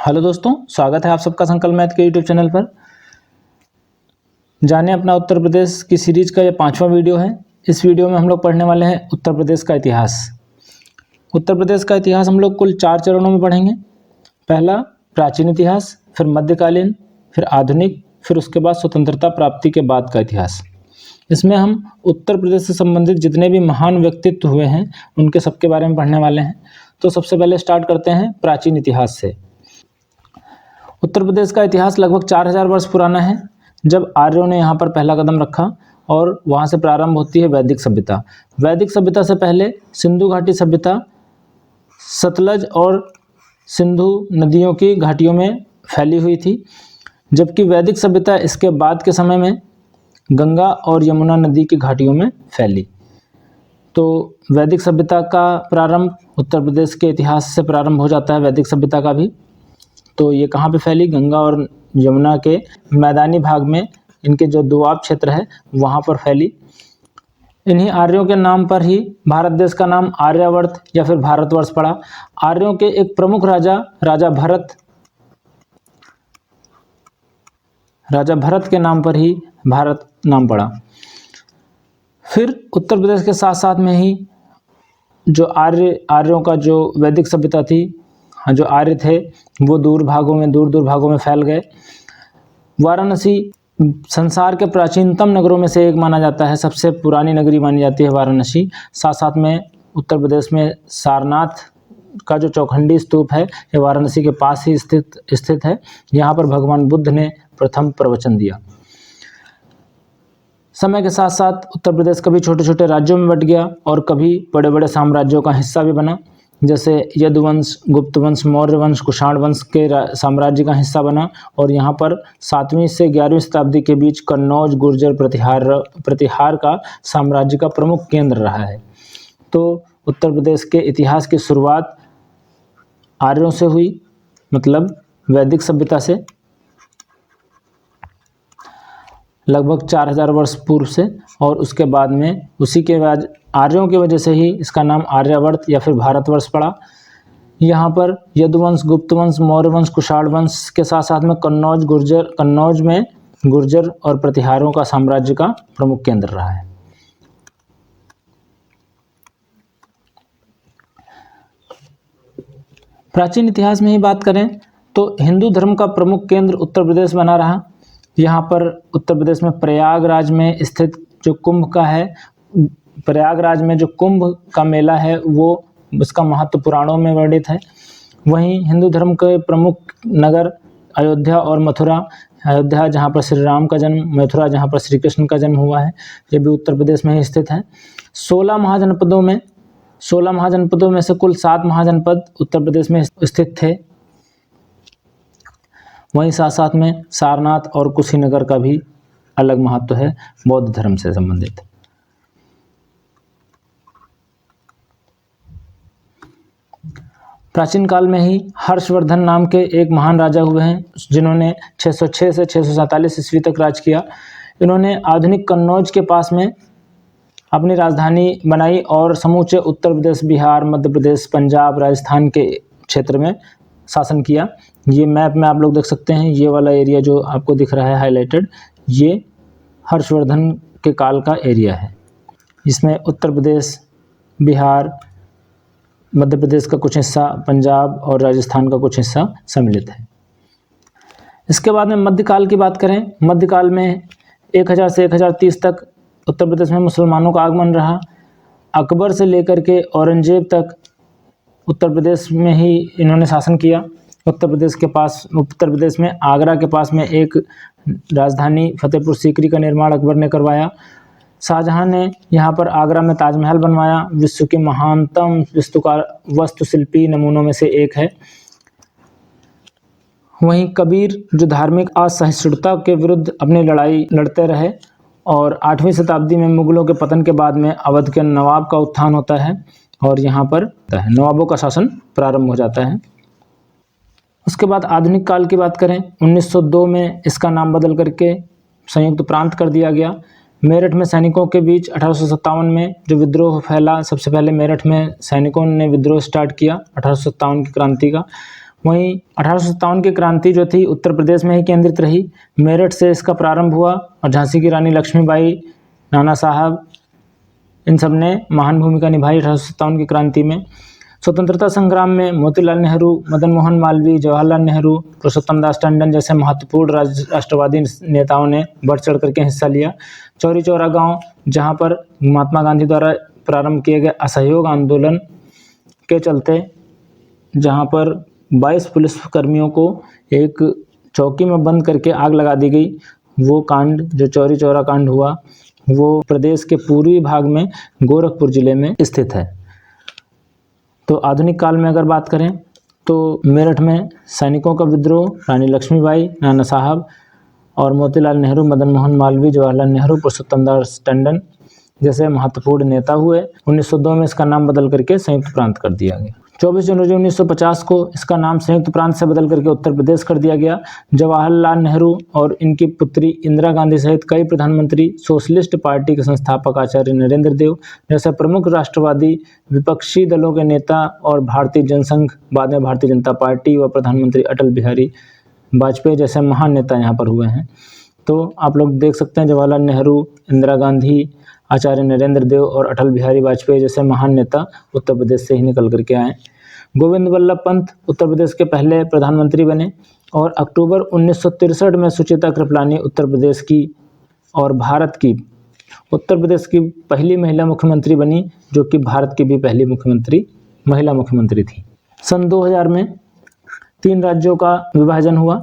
Hello दोस्तों, स्वागत है आप सबका संकल्प मैथ के यूट्यूब चैनल पर। जाने अपना उत्तर प्रदेश की सीरीज का ये 5वां वीडियो है। इस वीडियो में हम लोग पढ़ने वाले हैं उत्तर प्रदेश का इतिहास। उत्तर प्रदेश का इतिहास हम लोग कुल 4 चरणों में पढ़ेंगे। पहला प्राचीन इतिहास, फिर मध्यकालीन, फिर आधुनिक, फिर उसके बाद स्वतंत्रता प्राप्ति के बाद का इतिहास। इसमें हम उत्तर प्रदेश से संबंधित जितने भी महान व्यक्तित्व हुए हैं उनके सबके बारे में पढ़ने वाले हैं। तो सबसे पहले स्टार्ट करते हैं प्राचीन इतिहास से। उत्तर प्रदेश का इतिहास लगभग 4000 वर्ष पुराना है, जब आर्यों ने यहाँ पर पहला कदम रखा और वहाँ से प्रारंभ होती है वैदिक सभ्यता। वैदिक सभ्यता से पहले सिंधु घाटी सभ्यता सतलज और सिंधु नदियों की घाटियों में फैली हुई थी, जबकि वैदिक सभ्यता इसके बाद के समय में गंगा और यमुना नदी की घाटियों में फैली। तो वैदिक सभ्यता का प्रारंभ उत्तर प्रदेश के इतिहास से प्रारंभ हो जाता है, वैदिक सभ्यता का भी। तो ये कहाँ पे फैली? गंगा और यमुना के मैदानी भाग में, इनके जो दोआब क्षेत्र है वहाँ पर फैली। इन्हीं आर्यों के नाम पर ही भारत देश का नाम आर्यावर्त या फिर भारतवर्ष पड़ा। आर्यों के एक प्रमुख राजा भरत के नाम पर ही भारत नाम पड़ा। फिर उत्तर प्रदेश के साथ साथ में ही जो आर्यों का जो वैदिक सभ्यता थी, जो आर्य थे वो दूर दूर भागों में फैल गए। वाराणसी संसार के प्राचीनतम नगरों में से एक माना जाता है, सबसे पुरानी नगरी मानी जाती है वाराणसी। साथ साथ में उत्तर प्रदेश में सारनाथ का जो चौखंडी स्तूप है ये वाराणसी के पास ही स्थित है। यहाँ पर भगवान बुद्ध ने प्रथम प्रवचन दिया। समय के साथ साथ उत्तर प्रदेश कभी छोटे छोटे राज्यों में बट गया और कभी बड़े बड़े साम्राज्यों का हिस्सा भी बना, जैसे यदुवंश, गुप्त वंश, मौर्य वंश, कुषाण वंश के साम्राज्य का हिस्सा बना। और यहाँ पर 7वीं से 11वीं शताब्दी के बीच कन्नौज, गुर्जर, प्रतिहार का साम्राज्य का प्रमुख केंद्र रहा है। तो उत्तर प्रदेश के इतिहास की शुरुआत आर्यों से हुई, मतलब वैदिक सभ्यता से, लगभग 4000 वर्ष पूर्व से। और उसके बाद में उसी के बाद आर्यों की वजह से ही इसका नाम आर्यावर्त या फिर भारतवर्ष पड़ा। यहाँ पर यदुवंश, गुप्त वंश, मौर्य वंश, कुषाण वंश के साथ साथ में कन्नौज में गुर्जर और प्रतिहारों का साम्राज्य का प्रमुख केंद्र रहा है। प्राचीन इतिहास में ही बात करें तो हिंदू धर्म का प्रमुख केंद्र उत्तर प्रदेश बना रहा। यहाँ पर उत्तर प्रदेश में प्रयागराज में स्थित जो कुंभ का है, प्रयागराज में जो कुंभ का मेला है वो उसका महत्व पुराणों में वर्णित है। वहीं हिंदू धर्म के प्रमुख नगर अयोध्या और मथुरा, अयोध्या जहाँ पर श्री राम का जन्म, मथुरा जहाँ पर श्री कृष्ण का जन्म हुआ है, ये भी उत्तर प्रदेश में ही स्थित है। 16 महाजनपदों में से कुल 7 महाजनपद उत्तर प्रदेश में स्थित थे। वहीं साथ साथ में सारनाथ और कुशीनगर का भी अलग महत्व है, बौद्ध धर्म से संबंधित। प्राचीन काल में ही हर्षवर्धन नाम के एक महान राजा हुए हैं, जिन्होंने 606 से 647 ईस्वी तक राज किया। इन्होंने आधुनिक कन्नौज के पास में अपनी राजधानी बनाई और समूचे उत्तर प्रदेश, बिहार, मध्य प्रदेश, पंजाब, राजस्थान के क्षेत्र में शासन किया। ये मैप में आप लोग देख सकते हैं, ये वाला एरिया जो आपको दिख रहा है हाईलाइटेड, ये हर्षवर्धन के काल का एरिया है। इसमें उत्तर प्रदेश, बिहार, मध्य प्रदेश का कुछ हिस्सा, पंजाब और राजस्थान का कुछ हिस्सा सम्मिलित है। इसके बाद में मध्यकाल की बात करें, मध्यकाल में 1000 से 1030 तक उत्तर प्रदेश में मुसलमानों का आगमन रहा। अकबर से लेकर के औरंगजेब तक उत्तर प्रदेश में ही इन्होंने शासन किया। उत्तर प्रदेश में आगरा के पास में एक राजधानी फतेहपुर सीकरी का निर्माण अकबर ने करवाया। शाहजहां ने यहाँ पर आगरा में ताजमहल बनवाया, विश्व के महानतम वास्तुशिल्पी नमूनों में से एक है। वहीं कबीर जो धार्मिक असहिष्णुता के विरुद्ध अपनी लड़ाई लड़ते रहे और 8वीं शताब्दी में मुगलों के पतन के बाद में अवध के नवाब का उत्थान होता है और यहाँ पर नवाबों का शासन प्रारंभ हो जाता है। उसके बाद आधुनिक काल की बात करें, 1902 में इसका नाम बदल करके संयुक्त प्रांत कर दिया गया। मेरठ में सैनिकों के बीच 1857 में जो विद्रोह फैला, सबसे पहले मेरठ में सैनिकों ने विद्रोह स्टार्ट किया 1857 की क्रांति का। वहीं 1857 की क्रांति जो थी उत्तर प्रदेश में ही केंद्रित रही। मेरठ से इसका प्रारंभ हुआ और झांसी की रानी लक्ष्मीबाई, नाना साहब, इन सब ने महान भूमिका निभाई 1857 की क्रांति में। स्वतंत्रता संग्राम में मोतीलाल नेहरू, मदन मोहन मालवीय, जवाहरलाल नेहरू, पुरुषोत्तम दास टंडन जैसे महत्वपूर्ण राष्ट्रवादी नेताओं ने बढ़ चढ़ करके हिस्सा लिया। चौरी चौरा गांव, जहां पर महात्मा गांधी द्वारा प्रारंभ किए गए असहयोग आंदोलन के चलते, जहां पर 22 पुलिसकर्मियों को एक चौकी में बंद करके आग लगा दी गई, वो कांड जो चौरी चौरा कांड हुआ, वो प्रदेश के पूर्वी भाग में गोरखपुर जिले में स्थित है। तो आधुनिक काल में अगर बात करें तो मेरठ में सैनिकों का विद्रोह, रानी लक्ष्मीबाई, नाना साहब और मोतीलाल नेहरू, मदन मोहन मालवीय, जवाहरलाल नेहरू, पुरुषोत्तम दास टंडन जैसे महत्वपूर्ण नेता हुए। 1902 में इसका नाम बदल करके संयुक्त प्रांत कर दिया गया। 24 जनवरी 1950 को इसका नाम संयुक्त प्रांत से बदल करके उत्तर प्रदेश कर दिया गया। जवाहरलाल नेहरू और इनकी पुत्री इंदिरा गांधी सहित कई प्रधानमंत्री, सोशलिस्ट पार्टी के संस्थापक आचार्य नरेंद्र देव जैसे प्रमुख राष्ट्रवादी विपक्षी दलों के नेता और भारतीय जनसंघ, बाद में भारतीय जनता पार्टी व प्रधानमंत्री अटल बिहारी वाजपेयी जैसे महान नेता यहाँ पर हुए हैं। तो आप लोग देख सकते हैं जवाहरलाल नेहरू, इंदिरा गांधी, आचार्य नरेंद्र देव और अटल बिहारी वाजपेयी जैसे महान नेता उत्तर प्रदेश से ही निकल करके आए। गोविंद वल्लभ पंत उत्तर प्रदेश के पहले प्रधानमंत्री बने और अक्टूबर 1963 में सुचिता कृपलानी उत्तर प्रदेश की और भारत की उत्तर प्रदेश की पहली महिला मुख्यमंत्री बनी, जो कि भारत की भी पहली महिला मुख्यमंत्री थी। सन 2000 में 3 राज्यों का विभाजन हुआ।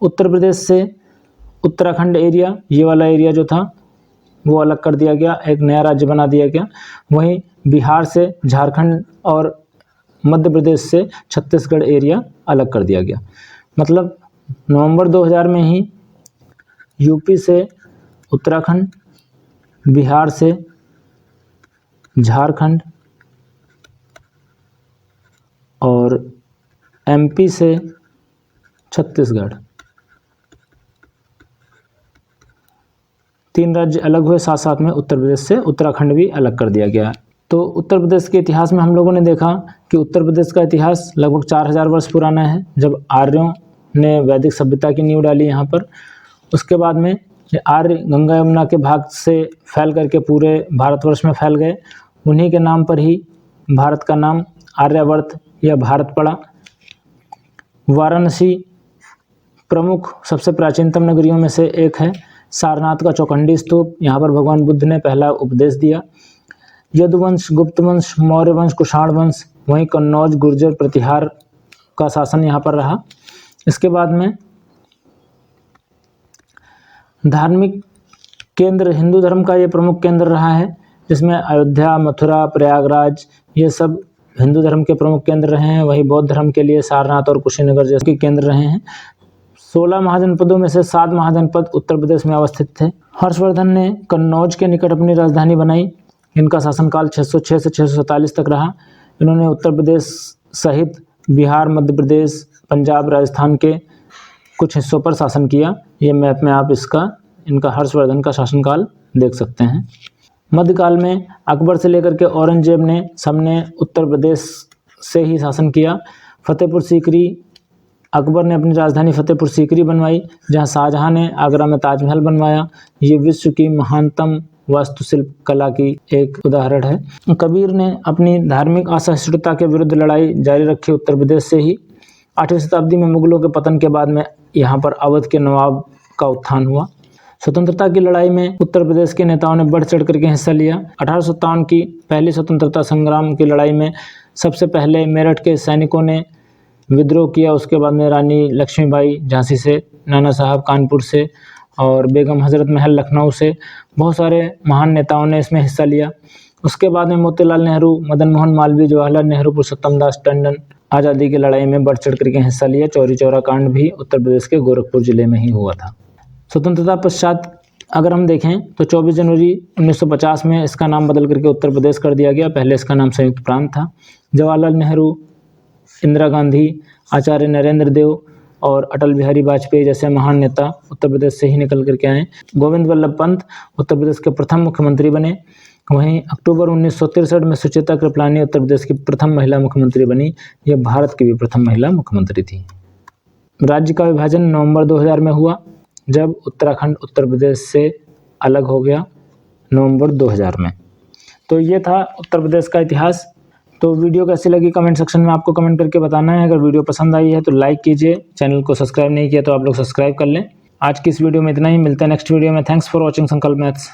उत्तर प्रदेश से उत्तराखंड एरिया, ये वाला एरिया जो था वो अलग कर दिया गया, एक नया राज्य बना दिया गया। वहीं बिहार से झारखंड और मध्य प्रदेश से छत्तीसगढ़ एरिया अलग कर दिया गया। मतलब नवंबर 2000 में ही यूपी से उत्तराखंड, बिहार से झारखंड और एमपी से छत्तीसगढ़, 3 राज्य अलग हुए। साथ साथ में उत्तर प्रदेश से उत्तराखंड भी अलग कर दिया गया। तो उत्तर प्रदेश के इतिहास में हम लोगों ने देखा कि उत्तर प्रदेश का इतिहास लगभग 4000 वर्ष पुराना है, जब आर्यों ने वैदिक सभ्यता की नींव डाली यहाँ पर। उसके बाद में ये आर्य गंगा यमुना के भाग से फैल करके पूरे भारतवर्ष में फैल गए। उन्हीं के नाम पर ही भारत का नाम आर्यावर्त या भारत पड़ा। वाराणसी प्रमुख सबसे प्राचीनतम नगरियों में से एक है। सारनाथ का चौखंडी स्तूप, यहाँ पर भगवान बुद्ध ने पहला उपदेश दिया। यदुवंश, गुप्त वंश, मौर्य वंश, कुषाण वंश, वहीं कन्नौज, गुर्जर, प्रतिहार का शासन यहाँ पर रहा। इसके बाद में धार्मिक केंद्र, हिंदू धर्म का ये प्रमुख केंद्र रहा है, जिसमें अयोध्या, मथुरा, प्रयागराज ये सब हिंदू धर्म के प्रमुख केंद्र रहे हैं। वहीं बौद्ध धर्म के लिए सारनाथ और कुशीनगर जैसे केंद्र रहे हैं। 16 महाजनपदों में से 7 महाजनपद उत्तर प्रदेश में अवस्थित थे। हर्षवर्धन ने कन्नौज के निकट अपनी राजधानी बनाई। इनका शासनकाल 606 से 647 तक रहा। इन्होंने उत्तर प्रदेश सहित बिहार, मध्य प्रदेश, पंजाब, राजस्थान के कुछ हिस्सों पर शासन किया। ये मैप में आप इनका हर्षवर्धन का शासनकाल देख सकते हैं। मध्यकाल में अकबर से लेकर के औरंगजेब ने सबने उत्तर प्रदेश से ही शासन किया। फतेहपुर सीकरी, अकबर ने अपनी राजधानी फतेहपुर सीकरी बनवाई, जहां शाहजहां ने आगरा में ताजमहल बनवाया। ये विश्व की महानतम वास्तुशिल्प कला की एक उदाहरण है। कबीर ने अपनी धार्मिक असहिष्णुता के विरुद्ध लड़ाई जारी रखी उत्तर प्रदेश से ही। 8वीं शताब्दी में मुगलों के पतन के बाद में यहाँ पर अवध के नवाब का उत्थान हुआ। स्वतंत्रता की लड़ाई में उत्तर प्रदेश के नेताओं ने बढ़ चढ़ करके हिस्सा लिया। 1857 की पहली स्वतंत्रता संग्राम की लड़ाई में सबसे पहले मेरठ के सैनिकों ने विद्रोह किया। उसके बाद में रानी लक्ष्मीबाई झांसी से, नाना साहब कानपुर से और बेगम हजरत महल लखनऊ से, बहुत सारे महान नेताओं ने इसमें हिस्सा लिया। उसके बाद में मोतीलाल नेहरू, मदन मोहन मालवीय, जवाहरलाल नेहरू, पुरुषोत्तम दास टंडन आज़ादी की लड़ाई में बढ़ चढ़ करके हिस्सा लिया। चौरी चौरा कांड भी उत्तर प्रदेश के गोरखपुर जिले में ही हुआ था। स्वतंत्रता पश्चात अगर हम देखें तो 24 जनवरी 1950 में इसका नाम बदल करके उत्तर प्रदेश कर दिया गया। पहले इसका नाम संयुक्त प्रांत था। जवाहरलाल नेहरू, इंदिरा गांधी, आचार्य नरेंद्र देव और अटल बिहारी वाजपेयी जैसे महान नेता उत्तर प्रदेश से ही निकल करके आए। गोविंद वल्लभ पंत उत्तर प्रदेश के प्रथम मुख्यमंत्री बने। वहीं अक्टूबर 1963 में सुचेता कृपलानी उत्तर प्रदेश की प्रथम महिला मुख्यमंत्री बनी। यह भारत की भी प्रथम महिला मुख्यमंत्री थी। राज्य का विभाजन नवंबर 2000 में हुआ, जब उत्तराखंड उत्तर प्रदेश से अलग हो गया नवंबर 2000 में। तो ये था उत्तर प्रदेश का इतिहास। तो वीडियो कैसी लगी कमेंट सेक्शन में आपको कमेंट करके बताना है। अगर वीडियो पसंद आई है तो लाइक कीजिए, चैनल को सब्सक्राइब नहीं किया तो आप लोग सब्सक्राइब कर लें। आज की इस वीडियो में इतना ही, मिलते हैं नेक्स्ट वीडियो में। थैंक्स फॉर वॉचिंग संकल्प मैथ्स।